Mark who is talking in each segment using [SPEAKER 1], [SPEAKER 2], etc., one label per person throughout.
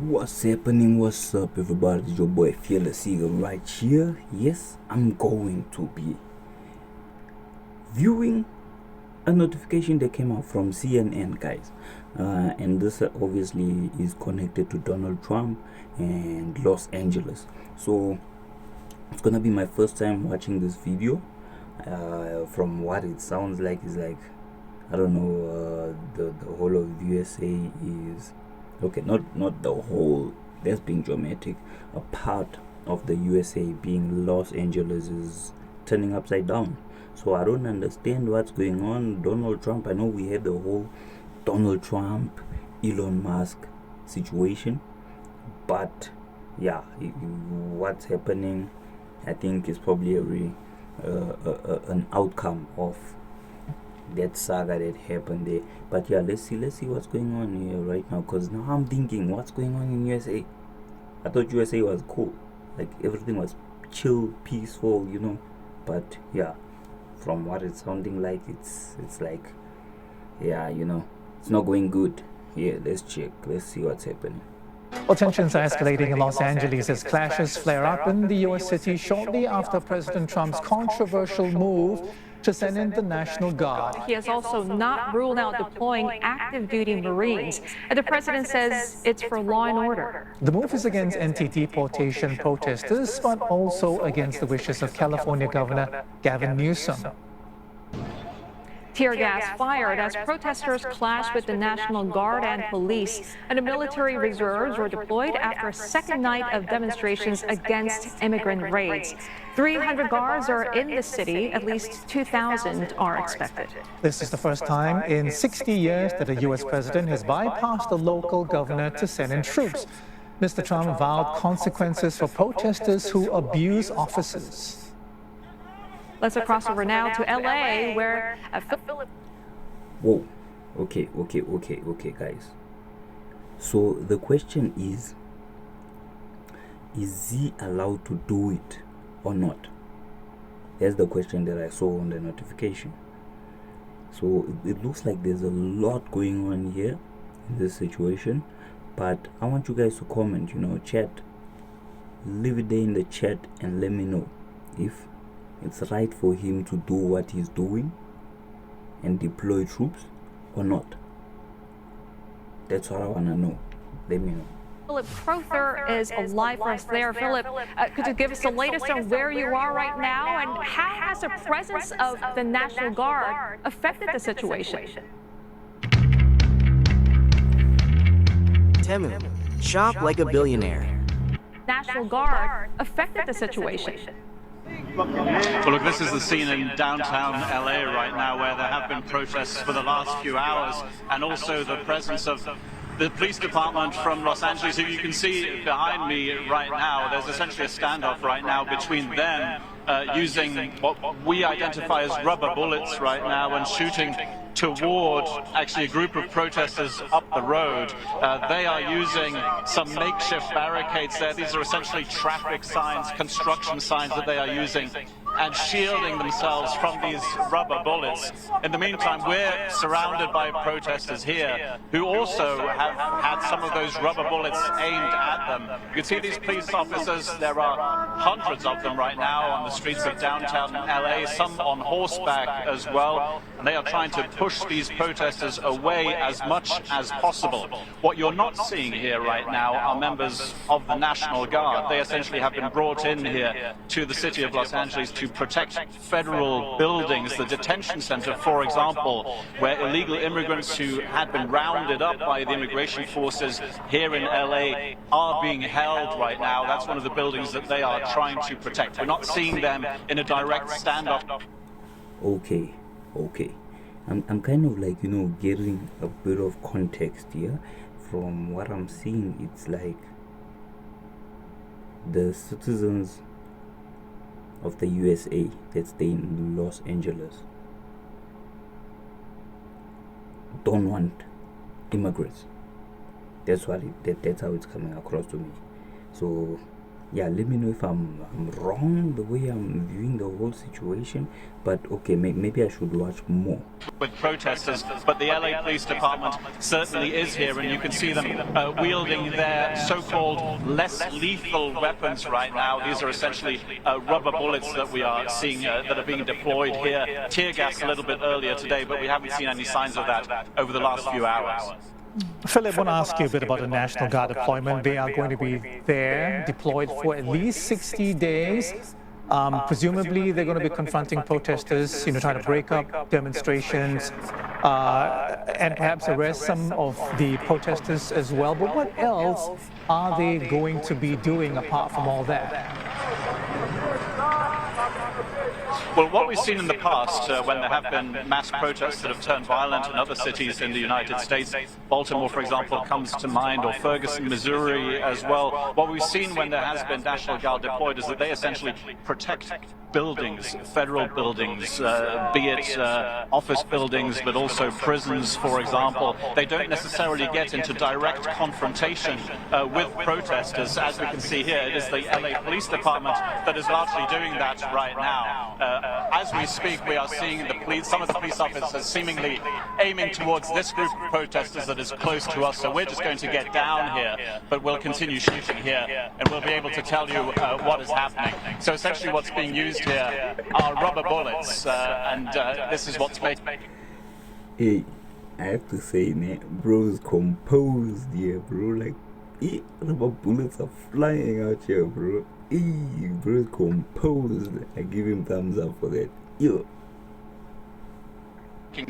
[SPEAKER 1] What's happening? What's up, everybody? It's your boy Fearless Eagle right here. Yes, I'm going to be viewing a notification that came out from CNN, guys. And this obviously is connected to Donald Trump and Los Angeles. So it's gonna be my first time watching this video. From what it sounds like, is like, I don't know, the whole of USA is okay, not the whole, that's being dramatic. A part of the USA, being Los Angeles, is turning upside down. So I don't understand what's going on. Donald Trump, I know we have the whole Donald Trump, Elon Musk situation, but yeah, what's happening, I think, is probably an outcome of that saga that happened there. But yeah, let's see what's going on here right now, because now I'm thinking, what's going on in USA? I thought USA was cool, like everything was chill, peaceful, but yeah, from what it's sounding like, it's like, yeah, it's not going good. Yeah, let's check, let's see what's happening.
[SPEAKER 2] Well, tensions are escalating in Los Angeles as clashes flare up in the U.S. city shortly after President Trump's controversial move to send in the National Guard.
[SPEAKER 3] He has also not ruled out deploying active-duty Marines. And the president says it's for law and order.
[SPEAKER 2] The move is against anti-deportation protesters, but also against the wishes of California Governor Gavin Newsom.
[SPEAKER 3] Tear gas fired as protesters clashed with the National Guard and police, and the military reserves were deployed after a second night of demonstrations against immigrant raids. 300 guards are in the city. At least 2,000 are expected.
[SPEAKER 2] This is the first time in 60 years that a U.S. president has bypassed a local governor to send in troops. Mr. Trump vowed consequences for protesters who abuse officers.
[SPEAKER 3] Let's cross over now to LA, where
[SPEAKER 1] Whoa, okay, guys. So the question is he allowed to do it or not? That's the question that I saw on the notification. So it looks like there's a lot going on here in this situation, but I want you guys to comment, chat, leave it there in the chat and let me know if it's right for him to do what he's doing and deploy troops or not. That's what I want to know. Let me know.
[SPEAKER 3] Philip Crowther is live for us there. Philip, could you give us the latest on where you are right now, and how has the presence of the National Guard affected the situation?
[SPEAKER 4] Temu, shop like a billionaire.
[SPEAKER 3] National Guard affected the situation.
[SPEAKER 5] Well, look, this is the scene in downtown LA right now, where there have been protests for the last few hours, and also the presence of the police department from Los Angeles, who you can see behind me right now. There's essentially a standoff right now between them using what we identify as rubber bullets right now and shooting toward actually a group of protesters up the road. They are using some makeshift barricades there. These are essentially traffic signs, construction signs that they are using, and shielding themselves from these rubber bullets. In the meantime, we're surrounded by protesters here who also have had some of those rubber bullets aimed at them. You can see these police officers, there are hundreds of them right now on the streets of downtown LA, some on horseback as well, and they are trying to push these protesters away as much as possible. What you're not seeing here right now are members of the National Guard. They essentially have been brought in here to the city of Los Angeles to protect federal buildings, the detention center, for example, where illegal immigrants who had been rounded up by the immigration forces here in LA are being held right now. That's one of the buildings that they are trying to protect. We're not seeing them in a direct standoff.
[SPEAKER 1] Okay. I'm kind of like, getting a bit of context here. From what I'm seeing, it's like the citizens of the USA that stay in Los Angeles don't want immigrants. That's how it's coming across to me. So yeah, let me know if I'm wrong the way I'm viewing the whole situation, but okay, maybe I should watch more.
[SPEAKER 5] With protesters, but the LA Police Department certainly is here, and you can see them wielding their so-called less lethal weapons right now. These are essentially rubber bullets that we are seeing that are being deployed here. Tear gas a little bit earlier today, but we haven't seen any signs of that over the last few hours.
[SPEAKER 2] Philip, I want to ask you a bit about the National Guard deployment. They are going to be there, deployed for at least 60 days. Presumably, they're going to be confronting protesters, trying to break up demonstrations and perhaps arrest some of the protesters as well. But what else are they going to be doing apart from all that?
[SPEAKER 5] Well, what we've seen in the past, when there have been mass protests that have turned violent in other cities in the United States, Baltimore, for example, comes to mind, or Ferguson, Missouri as well. What we've seen when there has been National Guard deployed is that they essentially protect buildings, federal buildings, be it office buildings, but also prisons, for example. They don't necessarily get into direct confrontation with protesters. As we can see here, it is the LA Police Department that is largely doing that right now. As we speak, we are seeing some of the police officers seemingly aiming towards this group of protesters that is close to us. So we're just going to get down here, but we'll continue shooting here, and we'll be able to tell you what is happening. So essentially what's being used here are rubber bullets, and this is what's making...
[SPEAKER 1] Hey, I have to say, man, bro's composed here, bro. Like, rubber bullets are flying out here, bro. Bro's composed. I give him thumbs up for that. Yo.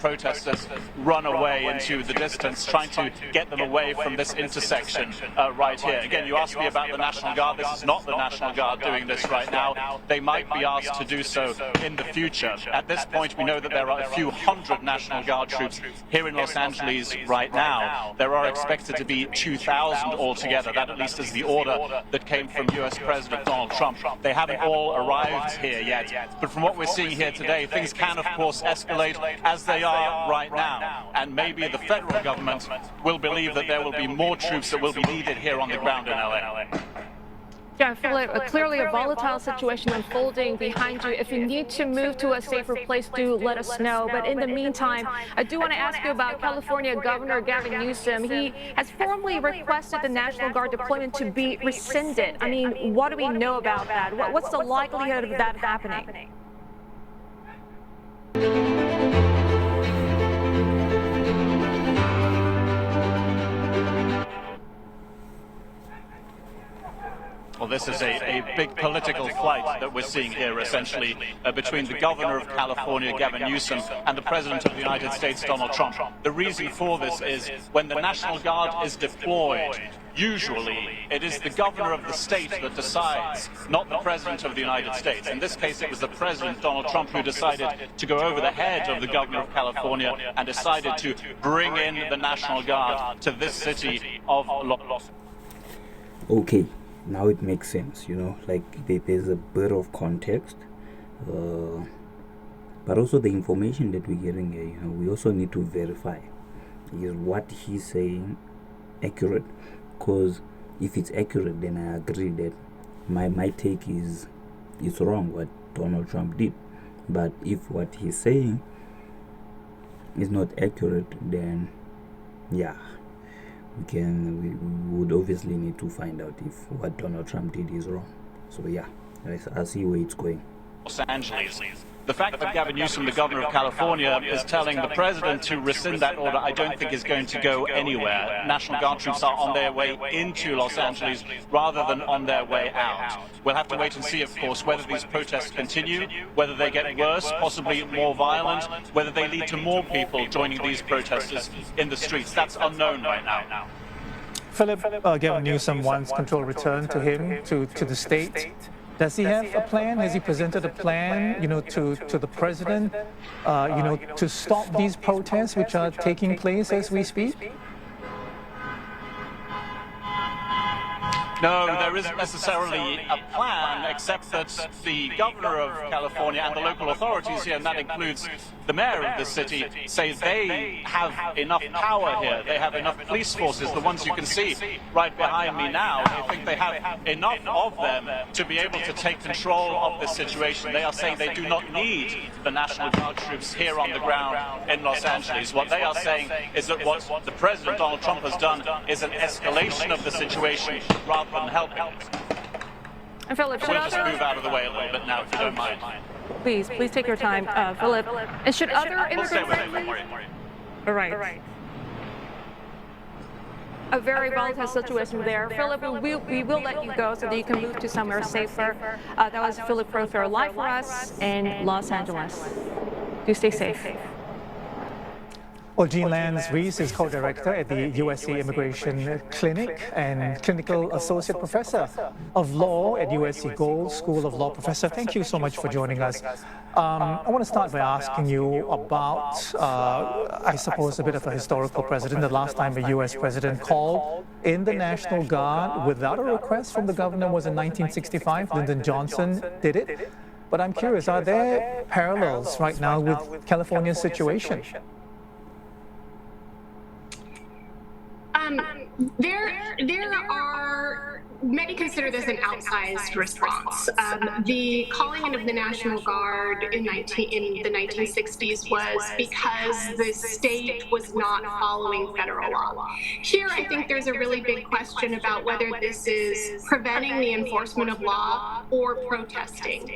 [SPEAKER 5] Protesters run away into the distance, trying to get them away from this intersection right here. Again, you asked me about the National Guard. This is not the National Guard doing this right now. They might be asked to do so in the future. At this point, we know that there are a few hundred National Guard troops here in Los Angeles right now. There are expected to be 2,000 altogether. That at least is the order that came from US President Donald Trump. They haven't all arrived here yet. But from what we're seeing here today, things can, of course, escalate as they are right now, and maybe the federal government will believe that there will be more troops that will be needed here on the ground in LA.
[SPEAKER 3] Yeah, Philip, clearly a volatile situation unfolding behind you. If you need to move to a safer place, do let us know. But in the meantime, I do want to ask you about California Governor Gavin Newsom. He has formally requested the National Guard deployment to be rescinded. I mean, what do we know about that? What's the likelihood of that happening?
[SPEAKER 5] Well, this is a big political fight that we're seeing here, essentially, between the governor of California, Gavin Newsom, and the president of the United States, Donald Trump. The reason for this is when the National Guard is deployed, usually it is the governor of the state that decides, not the president of the United States. In this case, it was the president, Donald Trump, who decided to go over the head of the governor of California and decided to bring in the National Guard to this city of Los Angeles.
[SPEAKER 1] Okay. Now it makes sense, like there's a bit of context, but also the information that we're getting here, we also need to verify, is what he's saying accurate? Because if it's accurate, then I agree that my take is it's wrong what Donald Trump did. But if what he's saying is not accurate, then yeah, we would obviously need to find out if what Donald Trump did is wrong. So yeah, I'll see where it's going.
[SPEAKER 5] Los Angeles. The fact that Gavin Newsom, the governor of California, is telling the president to rescind that order, I don't think is going to go anywhere. National Guard troops are on their way into Los Angeles rather than on their way out. We'll have to wait and see, of course, whether these protests continue, whether they get worse, possibly more violent, whether they lead to more people joining these protesters in the streets. That's unknown right now.
[SPEAKER 2] Philip, Gavin Newsom wants control returned to him, to the state. Does he have a plan? Has he presented a plan, to the president, to stop these protests which are taking place as we speak?
[SPEAKER 5] No, there isn't necessarily a plan, except that the governor of California and the local authorities here, and that includes the mayor of the city, say they have enough power here. They have enough police forces, the ones you can see right behind me now. They think they have enough of them to be able to take control of the situation. They are saying they do not need the National Guard troops here on the ground in Los Angeles. What they are saying is that what the President, Donald Trump, has done is an escalation of the situation rather than helping it.
[SPEAKER 3] And Philip, should
[SPEAKER 5] We'll just
[SPEAKER 3] other...
[SPEAKER 5] move out of the way a little bit now, if you don't mind.
[SPEAKER 3] Please take your time, Philip. And should other
[SPEAKER 5] We'll stay
[SPEAKER 3] immigrant
[SPEAKER 5] with it.
[SPEAKER 3] families... All right. A very volatile situation there. Philip, we will let you go so that you can move to somewhere safer. That was Philip Crowther live for us in Los Angeles. Do stay safe.
[SPEAKER 2] Well, Jean Lance-Reese is co-director at the USC Immigration Clinic and clinical associate professor of law at USC Gould School of Law. Professor, thank you so much for joining us. I want to start by asking you about, I suppose, a bit of a historical precedent. The last time a U.S. president called in the National Guard without a request from the governor was in 1965. Lyndon Johnson did it. But I'm curious, are there parallels right now with California's situation?
[SPEAKER 6] There are, many consider this an outsized response. The calling in of the National Guard in the 1960s was because the state was not following federal law. Here, I think there's a really big question about whether this is preventing the enforcement of law or protesting.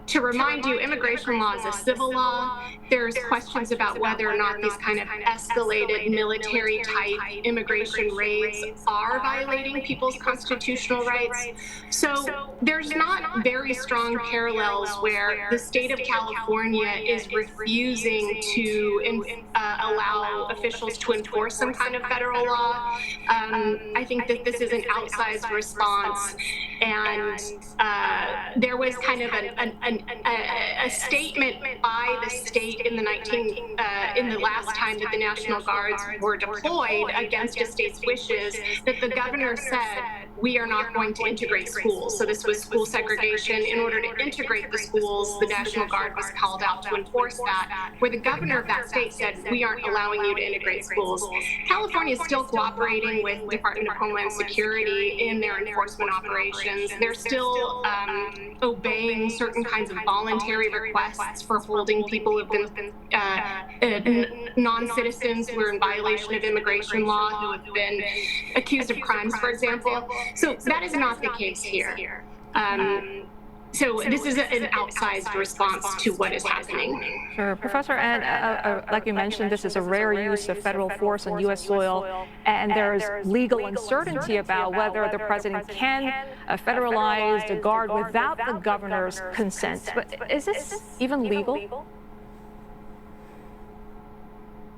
[SPEAKER 6] To remind you, immigration law is a civil law. There's questions about whether or not these kind of escalated military-type immigration raids are violating people's constitutional rights. So there's not very strong parallels where the state of California is refusing to allow officials to enforce some kind of federal law. I think that this is an outsized response, and there was kind of a statement by the state in the last time that the National Guards were deployed against a state's wishes, that the governor said, we are not going to integrate schools. So this was school segregation. In order to integrate the schools, the National Guard was called out to enforce that, where the governor of that state said, we aren't allowing you to integrate schools. California is still cooperating with Department of Homeland Security in their enforcement operations. They're still obeying certain kinds of voluntary requests for holding people who have been non-citizens who are in violation of immigration law, who have been accused of crimes, for example. So that is not the case here. So this is an outsized response to what is happening.
[SPEAKER 3] Sure. Professor, and like you mentioned, this is a rare use of federal force on U.S. soil, and there's legal uncertainty about whether the president can federalize the Guard without the governor's consent. But is this even legal?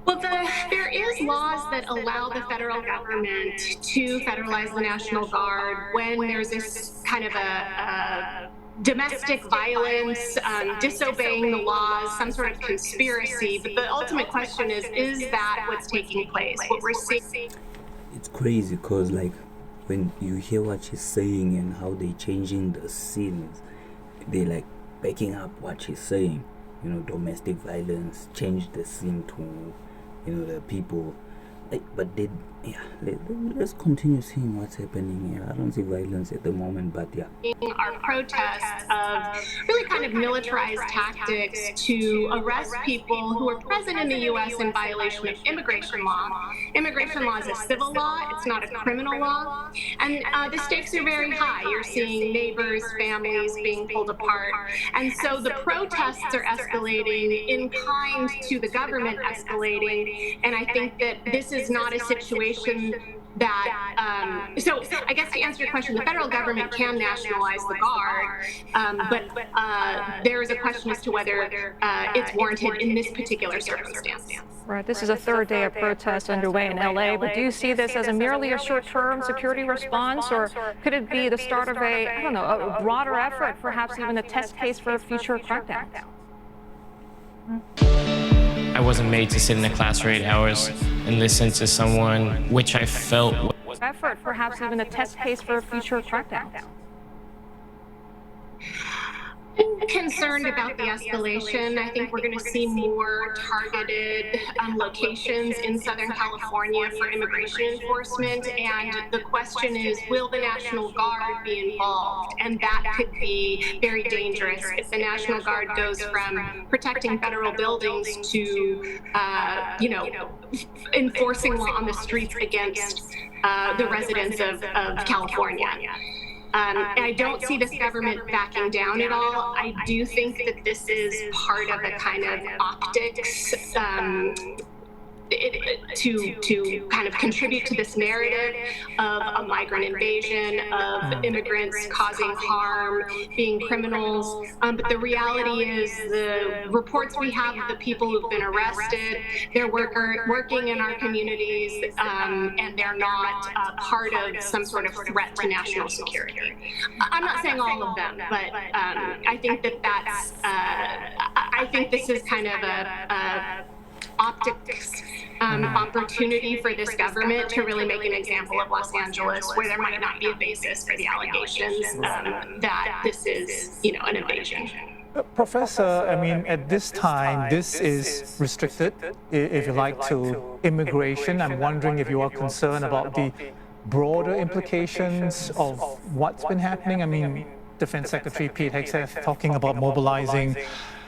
[SPEAKER 6] Well, there is laws that allow the federal government to federalize the National Guard when there's this kind of a domestic violence, disobeying the laws, some sort of conspiracy. But the ultimate question is that what's taking place? What we're seeing.
[SPEAKER 1] It's crazy because, like, when you hear what she's saying and how they're changing the scenes, they're like backing up what she's saying. You know, domestic violence, change the scene to, you know, the people. Like, but they, yeah, let's continue seeing what's happening here. I don't see violence at the moment, but yeah.
[SPEAKER 6] Our protests of really kind of militarized tactics to arrest people who are present in the U.S. in violation of immigration law. Immigration law is a civil law, it's not a criminal law. And the stakes are very high. You're seeing neighbors, families being pulled apart. And so the protests are escalating in kind to the government escalating. And I think that this is not a situation that, so I guess to answer your question, the federal government can nationalize the Guard, but there is a question as to whether it's warranted in this particular circumstance.
[SPEAKER 3] Right. This is a third day of protest underway in LA, but do you see this as merely a short-term security response, or could it be the start of a broader effort, perhaps even a test case for a future crackdown?
[SPEAKER 7] I wasn't made to sit in a class for 8 hours and listen to someone which I felt
[SPEAKER 3] effort, perhaps even a test case for future crackdowns?
[SPEAKER 6] I'm concerned about the escalation. I think we're going to see more targeted locations in Southern California for immigration enforcement. And the question is, will the National Guard be involved? And that could be very dangerous if the National Guard goes from protecting federal buildings to, enforcing law on the streets against the residents of California. And I don't see this government backing down at all. I do think that this is part of a kind of optics to kind of contribute to this narrative of a migrant invasion, of immigrants causing harm, being criminals. But the reality is the reports we have of the people who've been arrested, they're working in our communities, and they're not part of some sort of threat to national security. I'm not saying all of them, but I think that's, I think this is kind of a optics opportunity for this government to really make an example of Los Angeles, where there might not be a basis for the allegations that this is, an invasion.
[SPEAKER 2] Professor, I mean, at this time, this is restricted, if you like, to immigration. I'm wondering if you are concerned about the broader implications of what's been happening. I mean, Defense Secretary Pete Hegseth talking about mobilizing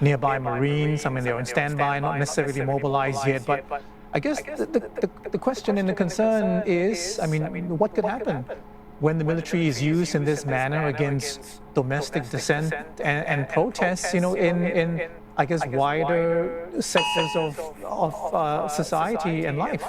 [SPEAKER 2] nearby Marines. I mean, they're on standby, not necessarily mobilized yet. But I guess the question and the concern is, I mean, what could happen when the military is used in this manner against domestic dissent and protests, in I guess, wider sectors of society and life?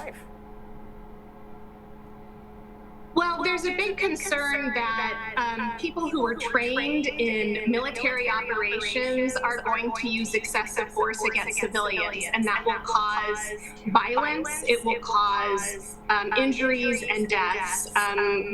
[SPEAKER 6] Well, there's a big concern that people who are trained in military operations are going to use excessive force against civilians, and that will cause violence. It will cause injuries and deaths.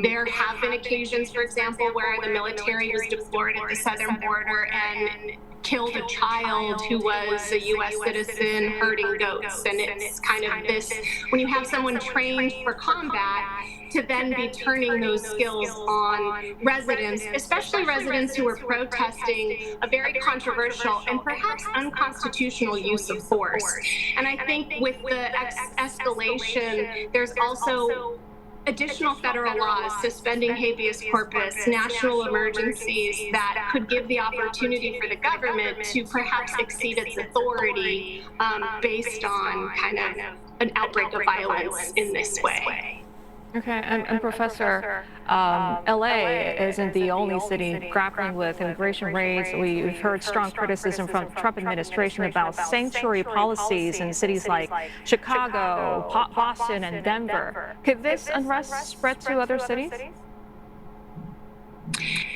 [SPEAKER 6] There have been occasions, for example, where the military was deployed at the southern border and killed a child who was a U.S. citizen herding goats. And it's kind of this, when you have someone trained for combat, to then be turning those skills on residents, especially residents who are protesting a very controversial and perhaps unconstitutional use of force. And I think with the escalation, there's also additional federal laws suspending habeas corpus, national emergencies that could give the opportunity for the government to perhaps exceed its authority based on kind of an outbreak of violence in this way.
[SPEAKER 3] Okay, and Professor, LA isn't the only city grappling with immigration raids. We've heard strong criticism from the Trump administration about sanctuary policies in cities like Chicago, Boston, and Denver. Could this unrest spread to other cities?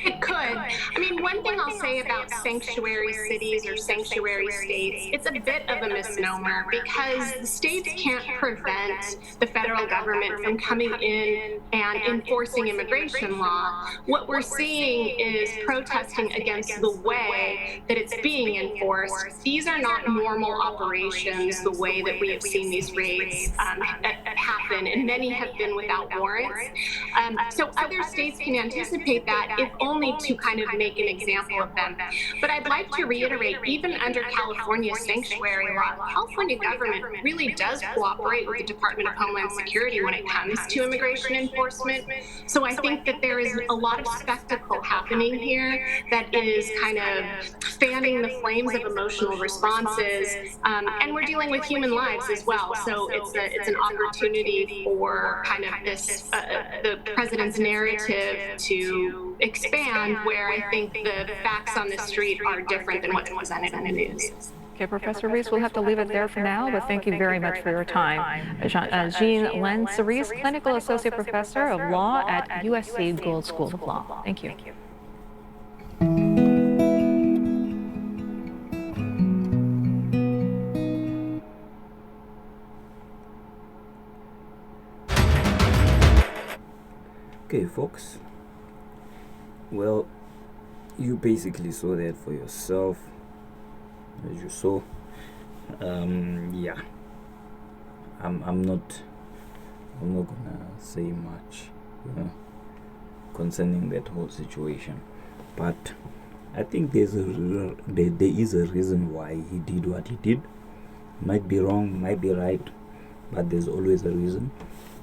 [SPEAKER 6] It could. I mean, one thing I'll say about sanctuary cities or sanctuary states, it's a bit of a misnomer because the states can't prevent the federal government from coming in and enforcing immigration law. What we're seeing is protesting against the way that it's being enforced. These are not normal operations the way that we have seen these raids happen, and many have been without warrants. So other states can anticipate that, if only to kind of make an example of them. But I'd like to reiterate, even under California's sanctuary law, the California government really does cooperate with the Department of Homeland Security when it comes to immigration enforcement. So I think that there is a lot of spectacle happening here that is kind of fanning the flames of emotional responses. And we're dealing with human lives as well. So it's an opportunity for kind of this, the president's narrative to expand, where I think the facts on the street are different than what's presented in the news.
[SPEAKER 3] Okay, Professor Reese, we'll have to leave it there for now, but thank you very much for your time. Jean Lentz-Reese, Clinical Associate Professor of Law at USC Gould School of Law. Thank you.
[SPEAKER 1] Okay, folks. Well, you basically saw that for yourself, as you saw. Yeah, I'm not gonna say much concerning that whole situation. But I think there is a reason why he did what he did. Might be wrong, might be right, but there's always a reason.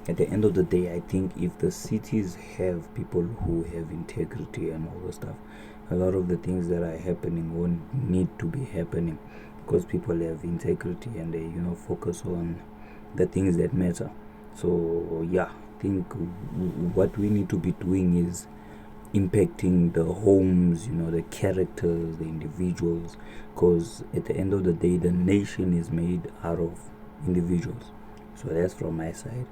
[SPEAKER 1] At the end of the day, I think if the cities have people who have integrity and all the stuff, a lot of the things that are happening won't need to be happening, because people have integrity and they focus on the things that matter. So yeah, I think what we need to be doing is impacting the homes, the characters, the individuals, because at the end of the day, the nation is made out of individuals. So that's from my side.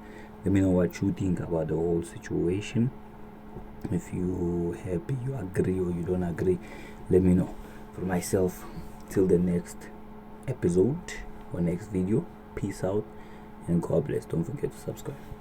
[SPEAKER 1] Let me know what you think about the whole situation. If you happy, you agree, or you don't agree, let me know. For myself, till the next episode or next video, peace out and God bless. Don't forget to subscribe.